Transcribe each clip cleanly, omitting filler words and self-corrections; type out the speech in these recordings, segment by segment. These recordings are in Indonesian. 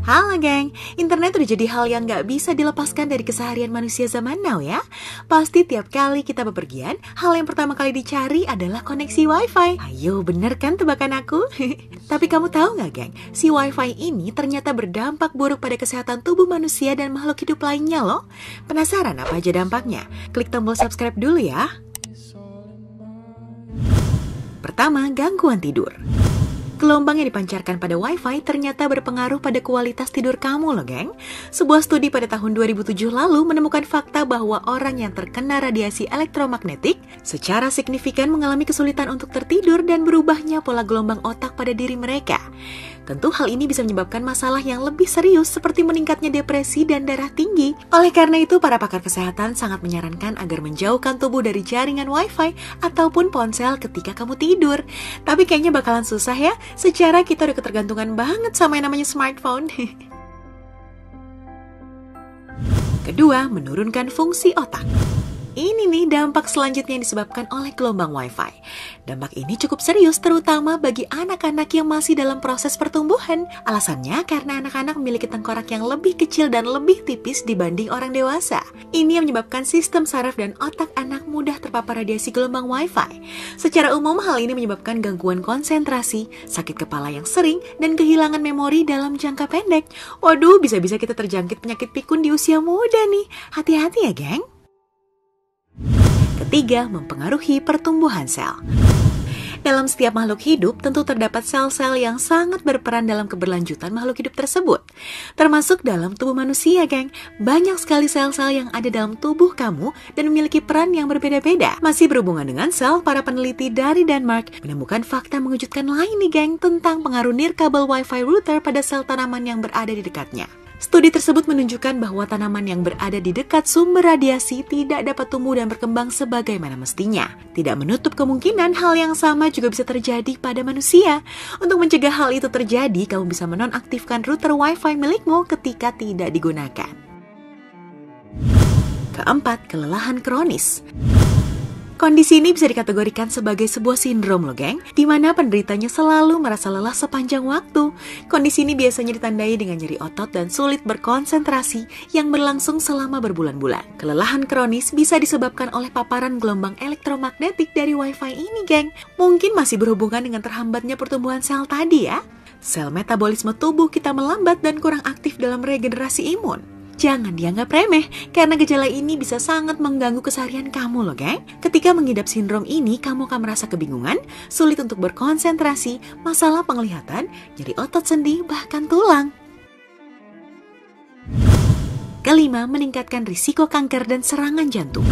Halo geng, internet udah jadi hal yang gak bisa dilepaskan dari keseharian manusia zaman now ya. Pasti tiap kali kita bepergian, hal yang pertama kali dicari adalah koneksi wifi. Ayo, bener kan tebakan aku? Tapi kamu tahu gak geng, si wifi ini ternyata berdampak buruk pada kesehatan tubuh manusia dan makhluk hidup lainnya loh. Penasaran apa aja dampaknya? Klik tombol subscribe dulu ya. Pertama, gangguan tidur. Gelombang yang dipancarkan pada Wi-Fi ternyata berpengaruh pada kualitas tidur kamu loh geng. Sebuah studi pada tahun 2007 lalu menemukan fakta bahwa orang yang terkena radiasi elektromagnetik secara signifikan mengalami kesulitan untuk tertidur dan berubahnya pola gelombang otak pada diri mereka. Tentu hal ini bisa menyebabkan masalah yang lebih serius seperti meningkatnya depresi dan darah tinggi. Oleh karena itu, para pakar kesehatan sangat menyarankan agar menjauhkan tubuh dari jaringan Wi-Fi ataupun ponsel ketika kamu tidur. Tapi kayaknya bakalan susah ya, secara kita udah ketergantungan banget sama yang namanya smartphone. Kedua, menurunkan fungsi otak. Ini nih dampak selanjutnya yang disebabkan oleh gelombang Wi-Fi. Dampak ini cukup serius terutama bagi anak-anak yang masih dalam proses pertumbuhan. Alasannya karena anak-anak memiliki tengkorak yang lebih kecil dan lebih tipis dibanding orang dewasa. Ini yang menyebabkan sistem saraf dan otak anak mudah terpapar radiasi gelombang Wi-Fi. Secara umum hal ini menyebabkan gangguan konsentrasi, sakit kepala yang sering, dan kehilangan memori dalam jangka pendek. Waduh, bisa-bisa kita terjangkit penyakit pikun di usia muda nih. Hati-hati ya geng. Ketiga, mempengaruhi pertumbuhan sel. Dalam setiap makhluk hidup, tentu terdapat sel-sel yang sangat berperan dalam keberlanjutan makhluk hidup tersebut. Termasuk dalam tubuh manusia, geng. Banyak sekali sel-sel yang ada dalam tubuh kamu dan memiliki peran yang berbeda-beda. Masih berhubungan dengan sel, para peneliti dari Denmark menemukan fakta mengejutkan lain nih, geng, tentang pengaruh nirkabel Wi-Fi router pada sel tanaman yang berada di dekatnya. Studi tersebut menunjukkan bahwa tanaman yang berada di dekat sumber radiasi tidak dapat tumbuh dan berkembang sebagaimana mestinya. Tidak menutup kemungkinan hal yang sama juga bisa terjadi pada manusia. Untuk mencegah hal itu terjadi, kamu bisa menonaktifkan router Wi-Fi milikmu ketika tidak digunakan. Keempat, kelelahan kronis. Kondisi ini bisa dikategorikan sebagai sebuah sindrom loh geng, di mana penderitanya selalu merasa lelah sepanjang waktu. Kondisi ini biasanya ditandai dengan nyeri otot dan sulit berkonsentrasi yang berlangsung selama berbulan-bulan. Kelelahan kronis bisa disebabkan oleh paparan gelombang elektromagnetik dari Wi-Fi ini geng. Mungkin masih berhubungan dengan terhambatnya pertumbuhan sel tadi ya. Sel metabolisme tubuh kita melambat dan kurang aktif dalam regenerasi imun. Jangan dianggap remeh, karena gejala ini bisa sangat mengganggu keseharian kamu loh geng. Ketika mengidap sindrom ini, kamu akan merasa kebingungan, sulit untuk berkonsentrasi, masalah penglihatan, nyeri otot sendi, bahkan tulang. Kelima, meningkatkan risiko kanker dan serangan jantung.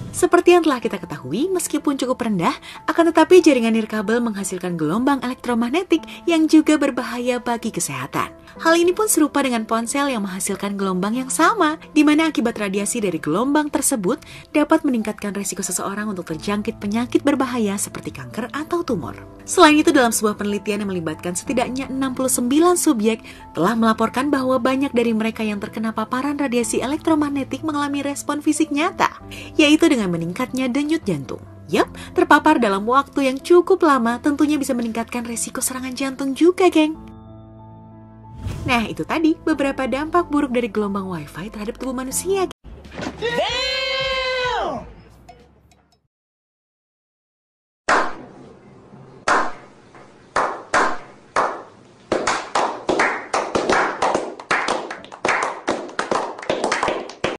Seperti yang telah kita ketahui, meskipun cukup rendah, akan tetapi jaringan nirkabel menghasilkan gelombang elektromagnetik yang juga berbahaya bagi kesehatan. Hal ini pun serupa dengan ponsel yang menghasilkan gelombang yang sama, di mana akibat radiasi dari gelombang tersebut dapat meningkatkan risiko seseorang untuk terjangkit penyakit berbahaya seperti kanker atau tumor. Selain itu, dalam sebuah penelitian yang melibatkan setidaknya 69 subjek, telah melaporkan bahwa banyak dari mereka yang terkena paparan radiasi elektromagnetik mengalami respon fisik nyata, yaitu dengan meningkatnya denyut jantung. Yap, terpapar dalam waktu yang cukup lama tentunya bisa meningkatkan risiko serangan jantung juga, geng. Nah, itu tadi beberapa dampak buruk dari gelombang Wi-Fi terhadap tubuh manusia.